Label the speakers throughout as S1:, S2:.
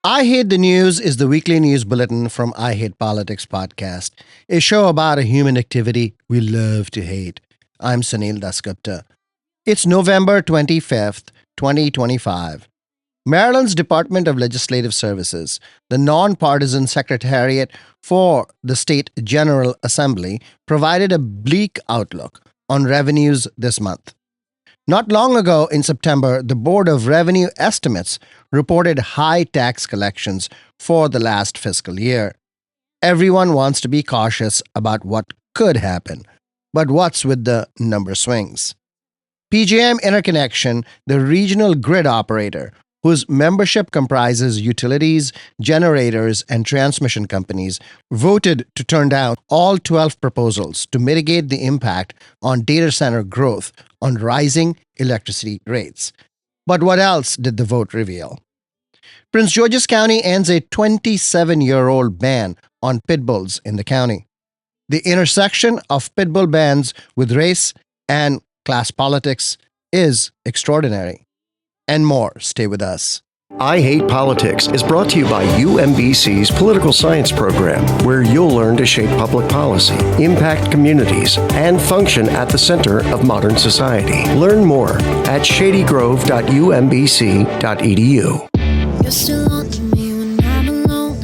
S1: I Hate the News is the weekly news bulletin from I Hate Politics podcast, a show about a human activity we love to hate. I'm Sunil Dasgupta. It's November 25th, 2025. Maryland's Department of Legislative Services, the nonpartisan secretariat for the State General Assembly, provided a bleak outlook on revenues this month. Not long ago, in September, the Board of Revenue Estimates reported high tax collections for the last fiscal year. Everyone wants to be cautious about what could happen, but what's with the number swings? PJM Interconnection, the regional grid operator, whose membership comprises utilities, generators, and transmission companies, voted to turn down all 12 proposals to mitigate the impact on data center growth on rising electricity rates. But what else did the vote reveal? Prince George's County ends a 27-year-old ban on pitbulls in the county. The intersection of pitbull bans with race and class politics is extraordinary. And more. Stay with us.
S2: I Hate Politics is brought to you by UMBC's Political Science Program, where you'll learn to shape public policy, impact communities, and function at the center of modern society. Learn more at shadygrove.umbc.edu.
S3: You're still on to me when I'm alone,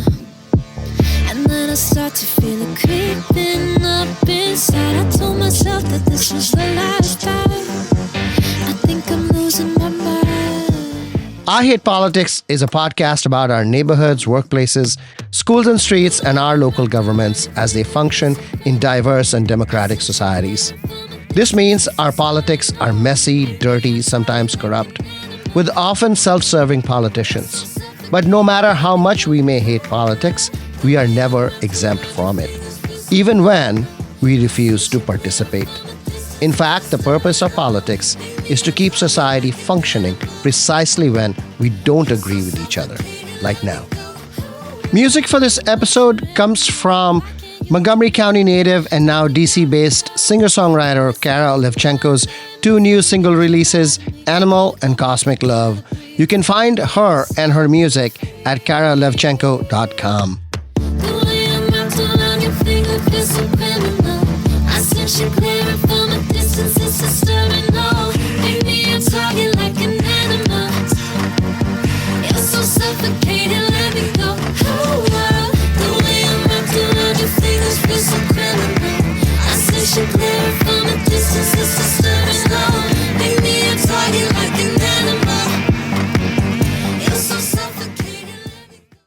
S3: and then I start to feel it creeping up inside. I told myself that this was the last time. I think I'm losing my mind.
S1: I Hate Politics is a podcast about our neighborhoods, workplaces, schools and streets, and our local governments as they function in diverse and democratic societies. This means our politics are messy, dirty, sometimes corrupt, with often self-serving politicians. But no matter how much we may hate politics, we are never exempt from it, even when we refuse to participate. In fact, the purpose of politics is to keep society functioning precisely when we don't agree with each other, like now. Music for this episode comes from Montgomery County native and now DC-based singer-songwriter Kara Levchenko's two new single releases, Animal and Cosmic Love. You can find her and her music at karalevchenko.com.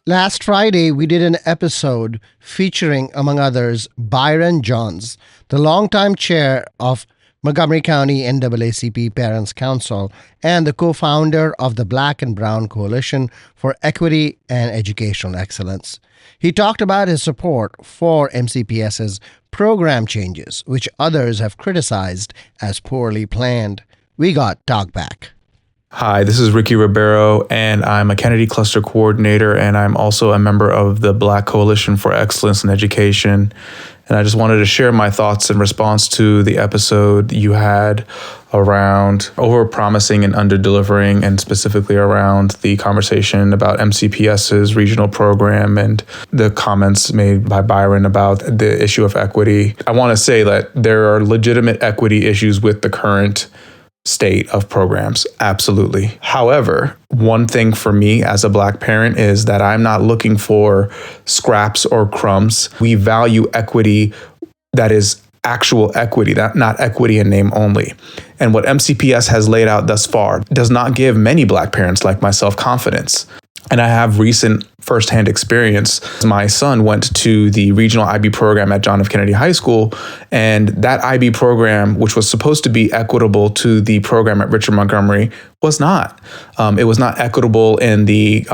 S1: Last Friday, we did an episode featuring, among others, Byron Johns, the longtime chair of Montgomery County NAACP Parents Council and the co-founder of the Black and Brown Coalition for Equity and Educational Excellence. He talked about his support for MCPS's program changes, which others have criticized as poorly planned. We got talk back.
S4: Hi, this is Ricky Ribeiro, and I'm a Kennedy Cluster Coordinator, and I'm also a member of the Black Coalition for Excellence in Education. And I just wanted to share my thoughts in response to the episode you had around over-promising and under-delivering, and specifically around the conversation about MCPS's regional program and the comments made by Byron about the issue of equity. I want to say that there are legitimate equity issues with the current state of programs. Absolutely. However, one thing for me as a Black parent is that I'm not looking for scraps or crumbs. We value equity that is actual equity, not equity in name only. And what MCPS has laid out thus far does not give many Black parents like myself confidence. And I have recent firsthand experience. My son went to the regional IB program at John F. Kennedy High School, and that IB program, which was supposed to be equitable to the program at Richard Montgomery, was not. It was not equitable in the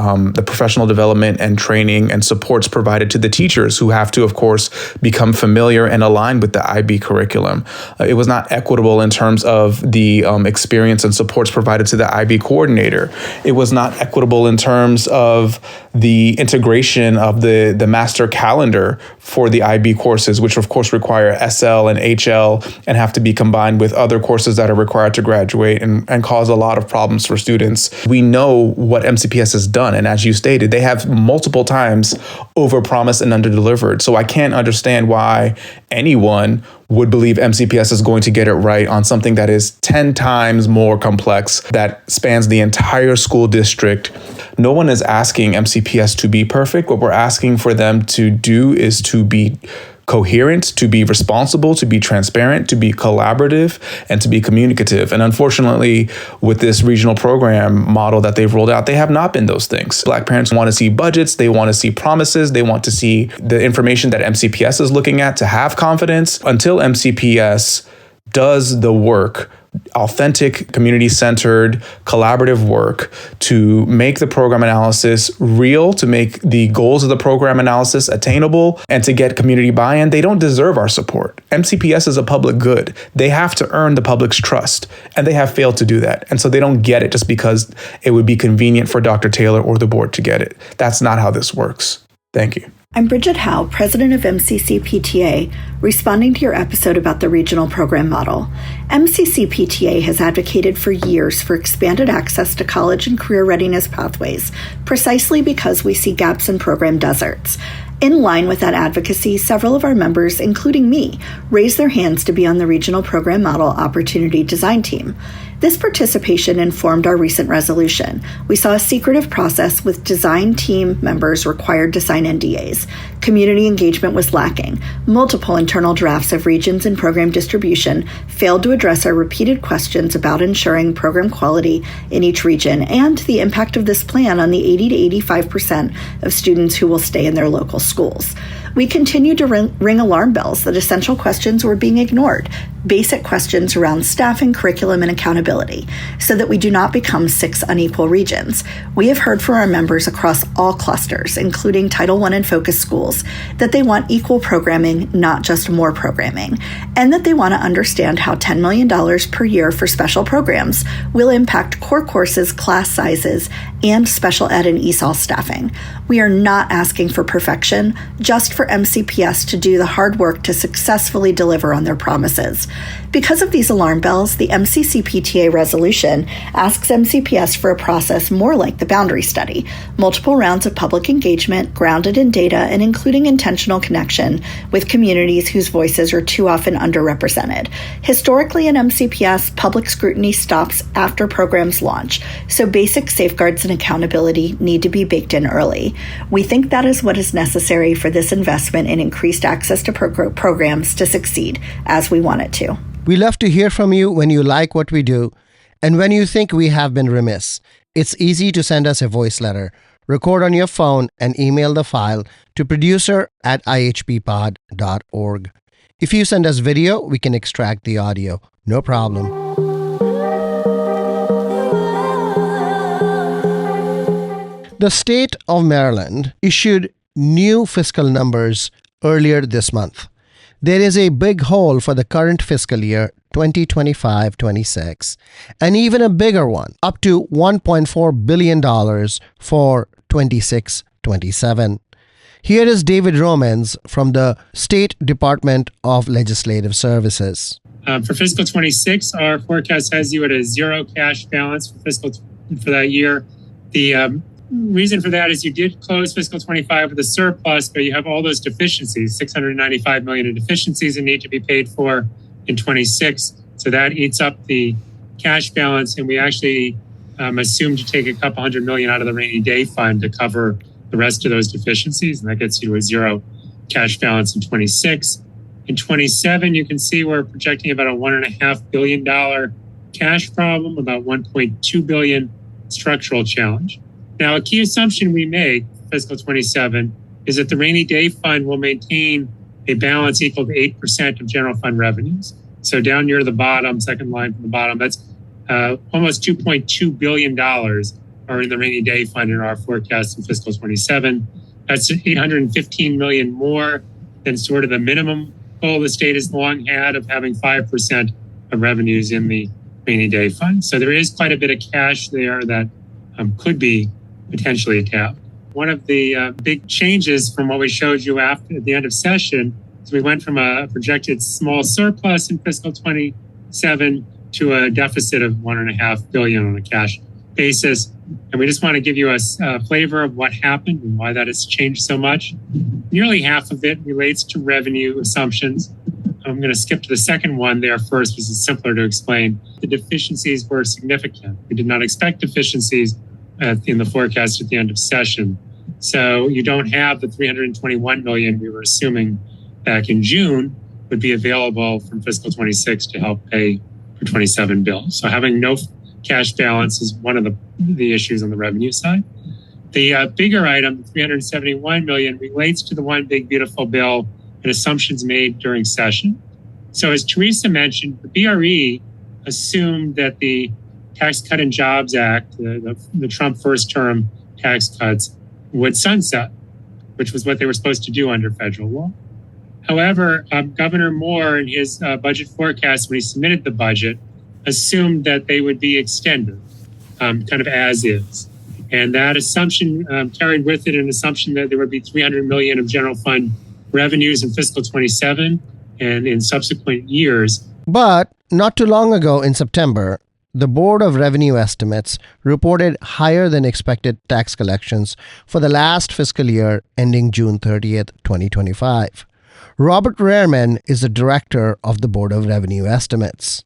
S4: professional development and training and supports provided to the teachers, who have to, of course, become familiar and aligned with the IB curriculum. It was not equitable in terms of the experience and supports provided to the IB coordinator. It was not equitable in terms of the integration of the master calendar for the IB courses, which of course require SL and HL and have to be combined with other courses that are required to graduate and cause a lot of problems for students. We know what MCPS has done. And as you stated, they have multiple times overpromised and underdelivered. So I can't understand why anyone would believe MCPS is going to get it right on something that is 10 times more complex, that spans the entire school district. No one is asking MCPS to be perfect. What we're asking for them to do is to be coherent, to be responsible, to be transparent, to be collaborative, and to be communicative. And unfortunately, with this regional program model that they've rolled out, they have not been those things. Black parents want to see budgets, they want to see promises, they want to see the information that MCPS is looking at to have confidence. Until MCPS does the work, authentic, community-centered, collaborative work to make the program analysis real, to make the goals of the program analysis attainable, and to get community buy-in, they don't deserve our support. MCPS is a public good. They have to earn the public's trust, and they have failed to do that. And so they don't get it just because it would be convenient for Dr. Taylor or the board to get it. That's not how this works. Thank you.
S5: I'm Bridget Howe, president of MCC-PTA, responding to your episode about the regional program model. MCC-PTA has advocated for years for expanded access to college and career readiness pathways, precisely because we see gaps in program deserts. In line with that advocacy, several of our members, including me, raised their hands to be on the Regional Program Model Opportunity Design Team. This participation informed our recent resolution. We saw a secretive process with design team members required to sign NDAs. Community engagement was lacking. Multiple internal drafts of regions and program distribution failed to address our repeated questions about ensuring program quality in each region and the impact of this plan on the 80 to 85% of students who will stay in their local schools. We continued to ring alarm bells that essential questions were being ignored, basic questions around staffing, curriculum, and accountability, so that we do not become 6 unequal regions. We have heard from our members across all clusters, including Title I and focus schools, that they want equal programming, not just more programming, and that they want to understand how $10 million per year for special programs will impact core courses, class sizes, and special ed and ESOL staffing. We are not asking for perfection, just for MCPS to do the hard work to successfully deliver on their promises. Because of these alarm bells, the MCC-PTA resolution asks MCPS for a process more like the boundary study, multiple rounds of public engagement grounded in data and including intentional connection with communities whose voices are too often underrepresented. Historically in MCPS, public scrutiny stops after programs launch, so basic safeguards and accountability need to be baked in early. We think that is what is necessary for this investment in increased access to programs to succeed as we want it to.
S1: We love to hear from you when you like what we do and when you think we have been remiss. It's easy to send us a voice letter. Record on your phone and email the file to producer@ihbpod.org. If you send us video, we can extract the audio. No problem. The state of Maryland issued new fiscal numbers earlier this month. There is a big hole for the current fiscal year 2025-26, and even a bigger one, up to $1.4 billion for 26-27. Here is David Romans from the State Department of Legislative Services.
S6: For fiscal 26, our forecast has you at a zero cash balance for that year. The reason for that is you did close fiscal 25 with a surplus, but you have all those deficiencies, $695 million in deficiencies that need to be paid for in 26. So that eats up the cash balance, and we actually assume to take a couple $100 million out of the rainy day fund to cover the rest of those deficiencies, and that gets you to a zero cash balance in 26. In 27, you can see we're projecting about a $1.5 billion cash problem, about $1.2 billion structural challenge. Now, a key assumption we make for fiscal 27 is that the rainy day fund will maintain a balance equal to 8% of general fund revenues. So down near the bottom, second line from the bottom, that's almost $2.2 billion are in the rainy day fund in our forecast in fiscal 27. That's $815 million more than sort of the minimum goal the state has long had of having 5% of revenues in the rainy day fund. So there is quite a bit of cash there that could be potentially tapped. One of the big changes from what we showed you at the end of session is we went from a projected small surplus in fiscal 27 to a deficit of $1.5 billion on a cash basis. And we just want to give you a flavor of what happened and why that has changed so much. Nearly half of it relates to revenue assumptions. I'm going to skip to the second one there first, because it's simpler to explain. The deficiencies were significant. We did not expect deficiencies in the forecast at the end of session. So you don't have the $321 million we were assuming back in June would be available from fiscal 26 to help pay for 27 bills. So having no cash balance is one of the issues on the revenue side. The bigger item, $371 million, relates to the one big beautiful bill and assumptions made during session. So as Teresa mentioned, the BRE assumed that the Tax Cut and Jobs Act, the Trump first term tax cuts, would sunset, which was what they were supposed to do under federal law. However, Governor Moore, in his budget forecast when he submitted the budget, assumed that they would be extended, kind of as is. And that assumption carried with it an assumption that there would be $300 million of general fund revenues in fiscal 27 and in subsequent years.
S1: But not too long ago in September, the Board of Revenue Estimates reported higher than expected tax collections for the last fiscal year ending June 30th, 2025. Robert Rehrman is the director of the Board of Revenue Estimates.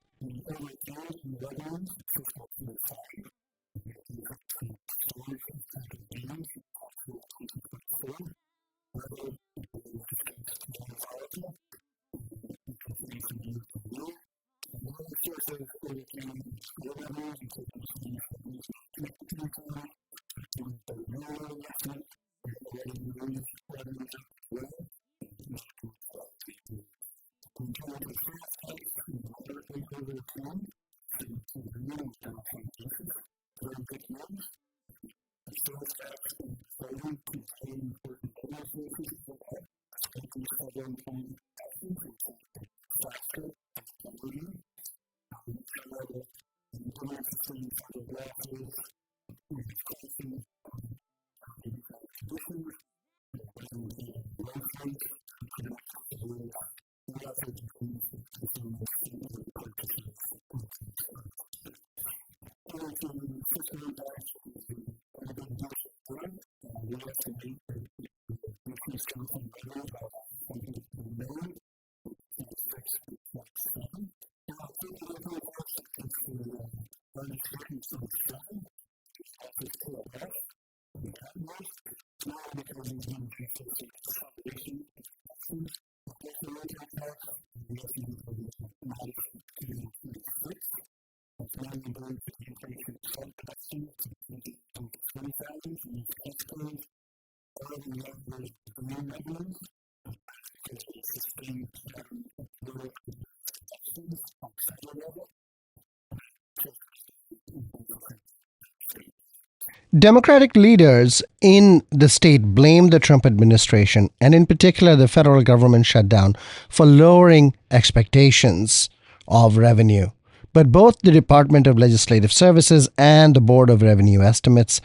S1: Democratic leaders in the state blamed the Trump administration, and in particular the federal government shutdown, for lowering expectations of revenue. But both the Department of Legislative Services and the Board of Revenue Estimates,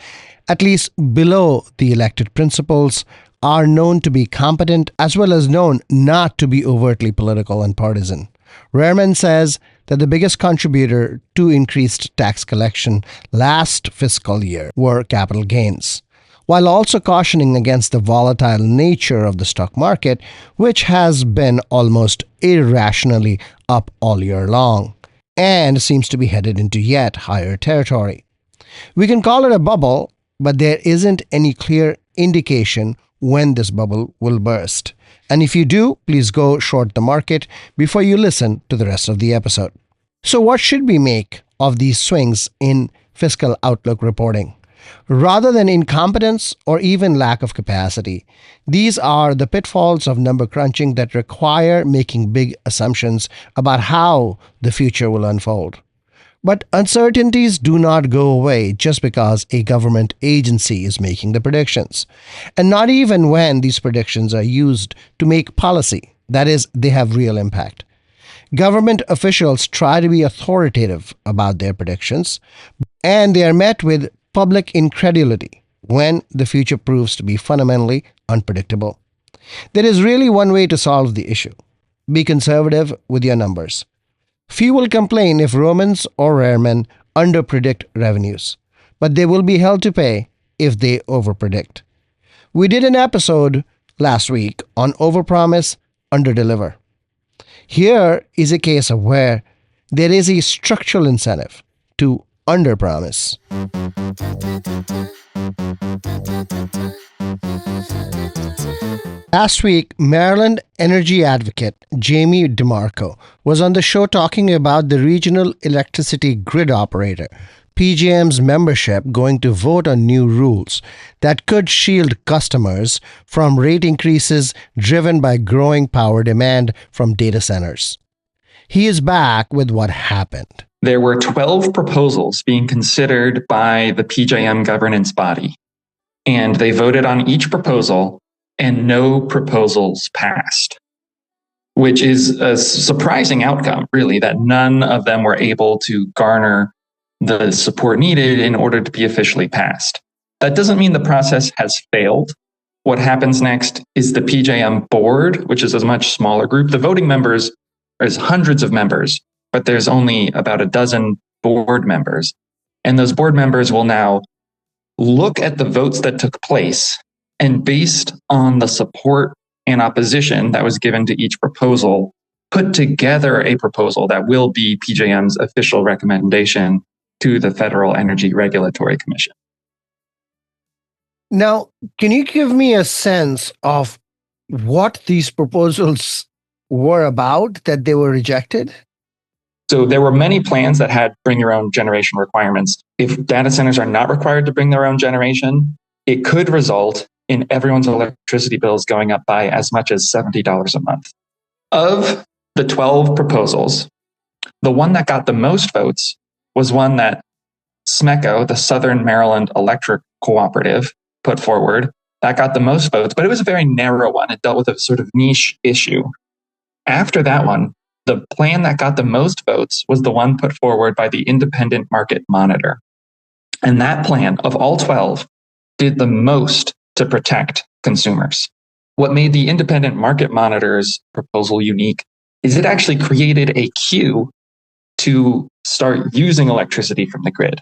S1: at least below the elected principals, are known to be competent as well as known not to be overtly political and partisan. Rehrman says that the biggest contributor to increased tax collection last fiscal year were capital gains, while also cautioning against the volatile nature of the stock market, which has been almost irrationally up all year long and seems to be headed into yet higher territory. We can call it a bubble, but there isn't any clear indication when this bubble will burst. And if you do, please go short the market before you listen to the rest of the episode. So what should we make of these swings in fiscal outlook reporting? Rather than incompetence or even lack of capacity, these are the pitfalls of number crunching that require making big assumptions about how the future will unfold. But uncertainties do not go away just because a government agency is making the predictions, and not even when these predictions are used to make policy, that is, they have real impact. Government officials try to be authoritative about their predictions, and they are met with public incredulity when the future proves to be fundamentally unpredictable. There is really one way to solve the issue. Be conservative with your numbers. Few will complain if Romans or airmen underpredict revenues, but they will be held to pay if they overpredict. We did an episode last week on overpromise, underdeliver. Here is a case of where there is a structural incentive to underpromise. Last week, Maryland energy advocate Jamie DeMarco was on the show talking about the regional electricity grid operator, PJM's membership, going to vote on new rules that could shield customers from rate increases driven by growing power demand from data centers. He is back with what happened.
S7: There were 12 proposals being considered by the PJM governance body, and they voted on each proposal, and no proposals passed, which is a surprising outcome, really, that none of them were able to garner the support needed in order to be officially passed. That doesn't mean the process has failed. What happens next is the PJM board, which is a much smaller group. The voting members is hundreds of members, but there's only about a dozen board members. And those board members will now look at the votes that took place, and based on the support and opposition that was given to each proposal, put together a proposal that will be PJM's official recommendation to the Federal Energy Regulatory Commission.
S1: Now, can you give me a sense of what these proposals were about that they were rejected?
S7: So there were many plans that had bring your own generation requirements. If data centers are not required to bring their own generation, it could result in everyone's electricity bills going up by as much as $70 a month. Of the 12 proposals, the one that got the most votes was one that SMECO, the Southern Maryland Electric Cooperative, put forward. That got the most votes, but it was a very narrow one. It dealt with a sort of niche issue. After that one, the plan that got the most votes was the one put forward by the Independent Market Monitor. And that plan, of all 12, did the most to protect consumers. What made the Independent Market Monitor's proposal unique is it actually created a queue to start using electricity from the grid.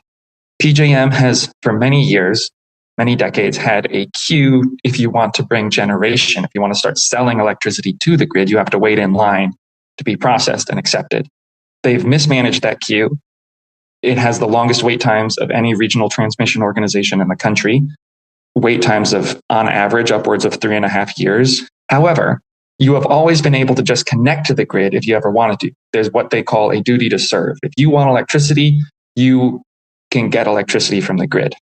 S7: PJM has, for many years, many decades, had a queue if you want to bring generation. If you want to start selling electricity to the grid, you have to wait in line to be processed and accepted. They've mismanaged that queue. It has the longest wait times of any regional transmission organization in the country. Wait times of, on average, upwards of 3.5 years. However, you have always been able to just connect to the grid if you ever wanted to. There's what they call a duty to serve. If you want electricity, you can get electricity from the grid.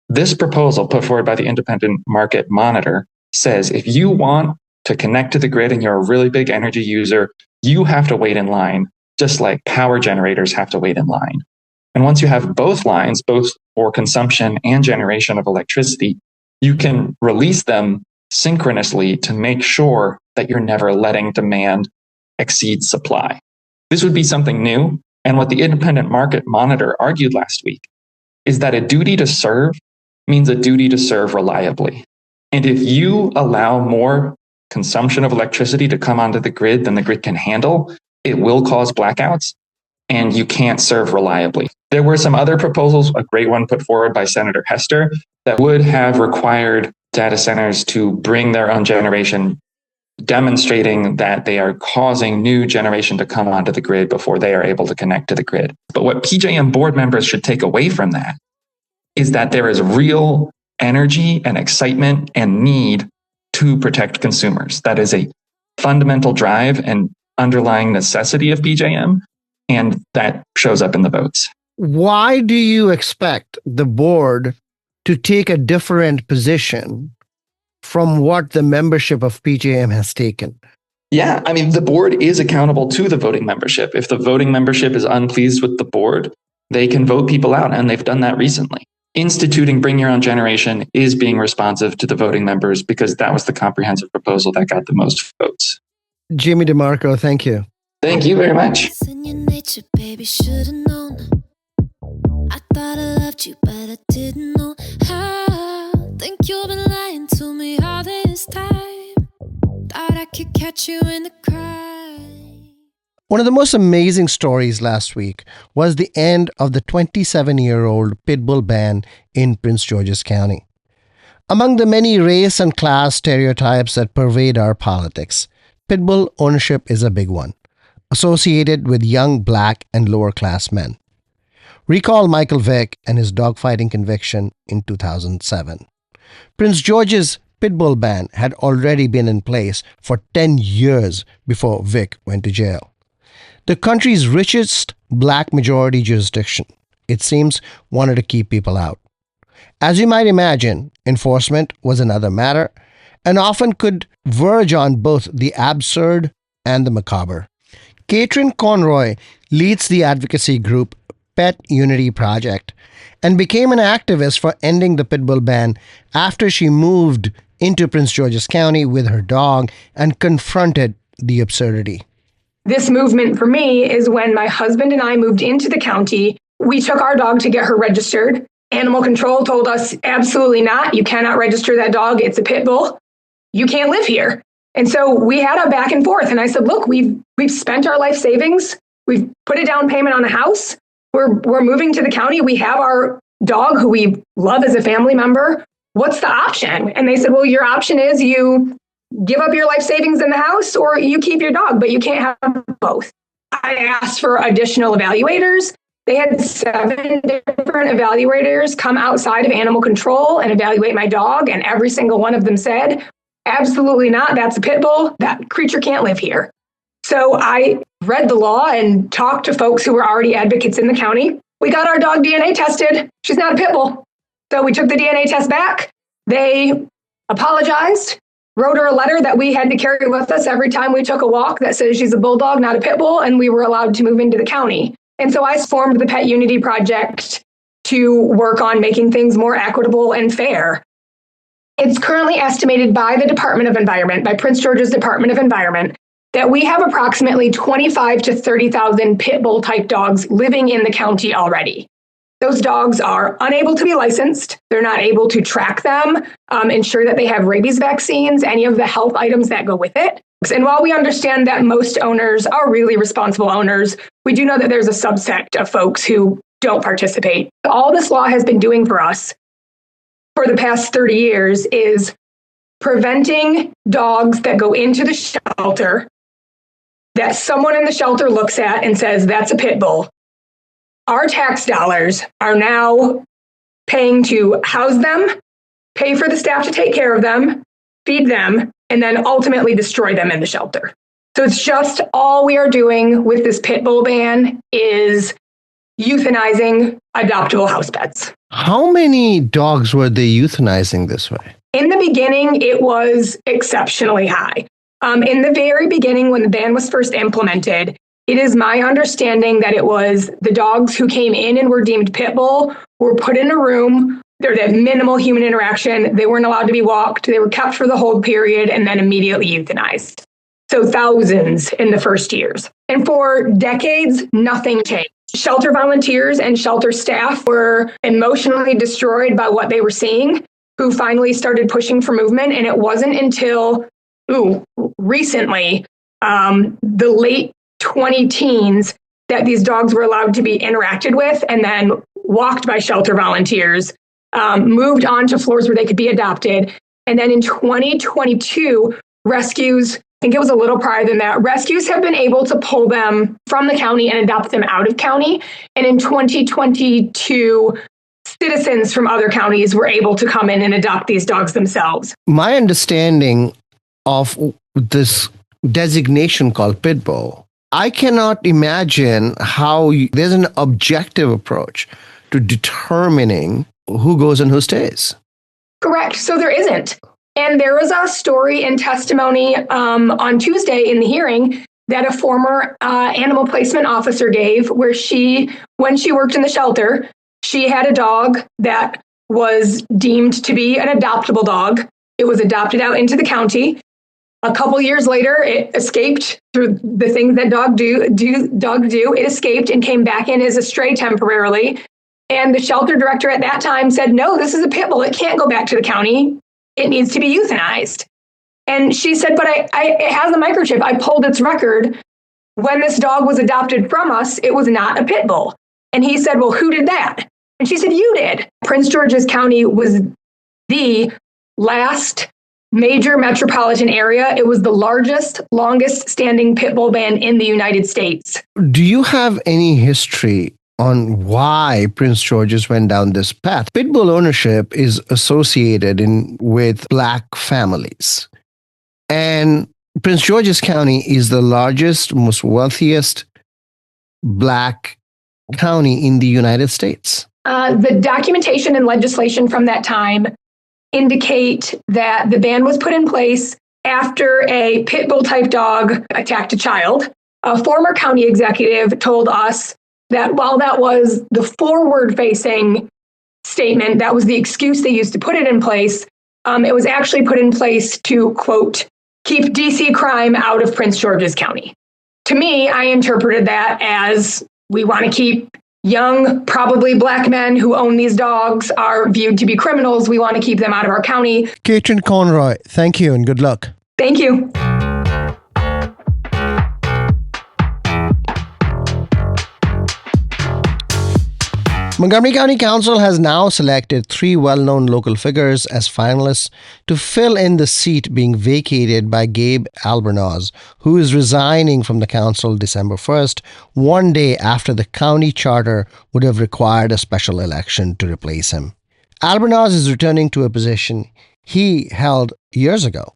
S7: This proposal put forward by the Independent Market Monitor says if you want to connect to the grid and you're a really big energy user, you have to wait in line, just like power generators have to wait in line. And once you have both lines, both for consumption and generation of electricity, you can release them synchronously to make sure that you're never letting demand exceed supply. This would be something new. And what the Independent Market Monitor argued last week is that a duty to serve means a duty to serve reliably. And if you allow more consumption of electricity to come onto the grid than the grid can handle, it will cause blackouts and you can't serve reliably. There were some other proposals, a great one put forward by Senator Hester, that would have required data centers to bring their own generation, demonstrating that they are causing new generation to come onto the grid before they are able to connect to the grid. But what PJM board members should take away from that is that there is real energy and excitement and need to protect consumers. That is a fundamental drive and underlying necessity of PJM, and that shows up in the votes.
S1: Why do you expect the board to take a different position from what the membership of PJM has taken?
S7: Yeah, I mean, the board is accountable to the voting membership. If the voting membership is unpleased with the board, they can vote people out, and they've done that recently. Instituting Bring Your Own Generation is being responsive to the voting members because that was the comprehensive proposal that got the most votes.
S1: Jamie DeMarco, thank you.
S7: Thank you very much.
S3: It's in your nature, baby, should've known. I thought I loved you, but I didn't know I think you've been lying to me all this time. Thought I could catch you in the crowd.
S1: One of the most amazing stories last week was the end of the 27-year-old PitBull ban in Prince George's County. Among the many race and class stereotypes that pervade our politics, PitBull ownership is a big one, associated with young black and lower class men. Recall Michael Vick and his dogfighting conviction in 2007. Prince George's PitBull ban had already been in place for 10 years before Vick went to jail. The country's richest black majority jurisdiction, it seems, wanted to keep people out. As you might imagine, enforcement was another matter and often could verge on both the absurd and the macabre. Katrin Conroy leads the advocacy group Pet Unity Project and became an activist for ending the PitBull ban after she moved into Prince George's County with her dog and confronted the absurdity.
S8: This movement for me is when my husband and I moved into the county. We took our dog to get her registered. Animal control told us, absolutely not. You cannot register that dog. It's a pit bull. You can't live here. And so we had a back and forth. And I said, look, we've spent our life savings. We've put a down payment on a house. We're moving to the county. We have our dog who we love as a family member. What's the option? And they said, well, your option is you give up your life savings in the house or you keep your dog, but you can't have both. I asked for additional evaluators. They had 7 different evaluators come outside of animal control and evaluate my dog. And every single one of them said, absolutely not. That's a pit bull. That creature can't live here. So I read the law and talked to folks who were already advocates in the county. We got our dog DNA tested. She's not a pit bull. So we took the DNA test back. They apologized, wrote her a letter that we had to carry with us every time we took a walk that says she's a bulldog, not a pit bull, and we were allowed to move into the county. And so I formed the Pet Unity Project to work on making things more equitable and fair. It's currently estimated by the Department of Environment, by Prince George's Department of Environment, that we have approximately 25 to 30,000 pit bull type dogs living in the county already. Those dogs are unable to be licensed. They're not able to track them, ensure that they have rabies vaccines, any of the health items that go with it. And while we understand that most owners are really responsible owners, we do know that there's a subset of folks who don't participate. All this law has been doing for us for the past 30 years is preventing dogs that go into the shelter that someone in the shelter looks at and says, that's a pit bull. Our tax dollars are now paying to house them, pay for the staff to take care of them, feed them, and then ultimately destroy them in the shelter. So it's just all we are doing with this pit bull ban is euthanizing adoptable house pets.
S1: How many dogs were they euthanizing this way?
S8: In the beginning, it was exceptionally high. In the very beginning, when the ban was first implemented, it is my understanding that it was the dogs who came in and were deemed pit bull were put in a room. There had minimal human interaction. They weren't allowed to be walked. They were kept for the hold period and then immediately euthanized. So thousands in the first years. And for decades, nothing changed. Shelter volunteers and shelter staff were emotionally destroyed by what they were seeing, who finally started pushing for movement. And it wasn't until recently, the late 20 teens, that these dogs were allowed to be interacted with and then walked by shelter volunteers, moved onto floors where they could be adopted. And then in 2022, rescues, I think it was a little prior than that, rescues have been able to pull them from the county and adopt them out of county. And in 2022, citizens from other counties were able to come in and adopt these dogs themselves.
S1: My understanding of this designation called PitBull, I cannot imagine how there's an objective approach to determining who goes and who stays.
S8: Correct. So there isn't. And there was a story and testimony on Tuesday in the hearing that a former animal placement officer gave where when she worked in the shelter, she had a dog that was deemed to be an adoptable dog. It was adopted out into the county. A couple years later, it escaped through the things that dogs do. It escaped and came back in as a stray temporarily. And the shelter director at that time said, no, this is a pit bull. It can't go back to the county. It needs to be euthanized. And she said, but it has a microchip. I pulled its record. When this dog was adopted from us, it was not a pit bull. And he said, well, who did that? And she said, you did. Prince George's County was the last major metropolitan area. It was the largest, longest standing pit bull ban in the United States.
S1: Do you have any history on why Prince George's went down this path? Pit bull ownership is associated with Black families. And Prince George's County is the largest, most wealthiest Black county in the United States.
S8: The documentation and legislation from that time indicate that the ban was put in place after a pit bull type dog attacked a child. A former county executive told us that while that was the forward facing statement, that was the excuse they used to put it in place, it was actually put in place to, quote, keep DC crime out of Prince George's County. To me, I interpreted that as we want to keep young, probably Black men who own these dogs are viewed to be criminals. We want to keep them out of our county.
S1: Katrin Conroy, thank you and good luck.
S8: Thank you.
S1: Montgomery County Council has now selected 3 well-known local figures as finalists to fill in the seat being vacated by Gabe Albornoz, who is resigning from the council December 1st, one day after the county charter would have required a special election to replace him. Albornoz is returning to a position he held years ago,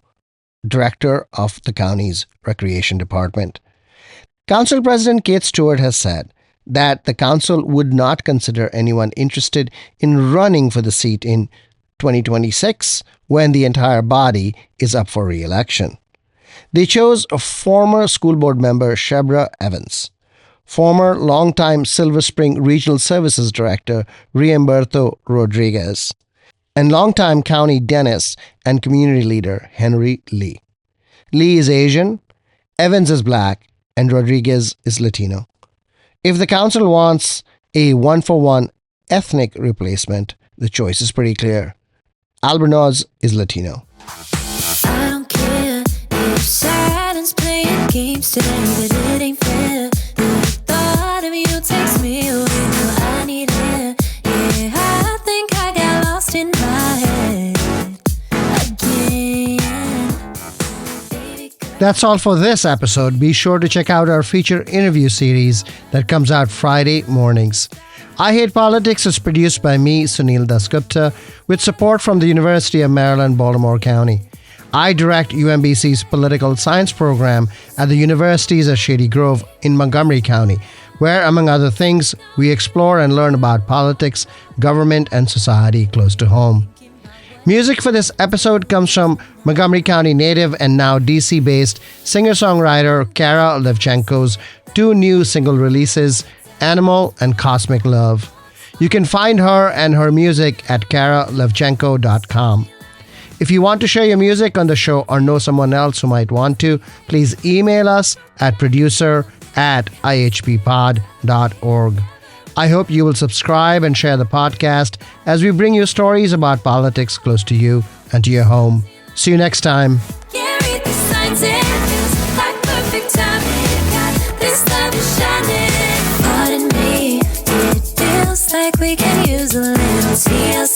S1: director of the county's recreation department. Council President Kate Stewart has said that the council would not consider anyone interested in running for the seat in 2026 when the entire body is up for re-election. They chose a former school board member, Shebra Evans, former longtime Silver Spring Regional Services Director, Riamberto Rodriguez, and longtime county dentist and community leader, Henry Lee. Lee is Asian, Evans is Black, and Rodriguez is Latino. If the council wants a one-for-one ethnic replacement, the choice is pretty clear. Albornoz is Latino.
S3: I don't care if silence playing games today, but it ain't fair. The thought of you takes me away. No, I need air. Yeah, I think I got lost in my head again.
S1: That's all for this episode. Be sure to check out our feature interview series that comes out Friday mornings. I Hate Politics is produced by me, Sunil Dasgupta, with support from the University of Maryland, Baltimore County. I direct UMBC's political science program at the universities at Shady Grove in Montgomery County, where, among other things, we explore and learn about politics, government, and society close to home. Music for this episode comes from Montgomery County native and now DC-based singer-songwriter Kara Levchenko's 2 new single releases, Animal and Cosmic Love. You can find her and her music at karalevchenko.com. If you want to share your music on the show or know someone else who might want to, please email us at producer@ihppod.org. I hope you will subscribe and share the podcast as we bring you stories about politics close to you and to your home. See you next time.
S3: Can't read the signs, it feels like perfect timing. Got this love is shining. Pardon me, it feels like we can use a little TLC.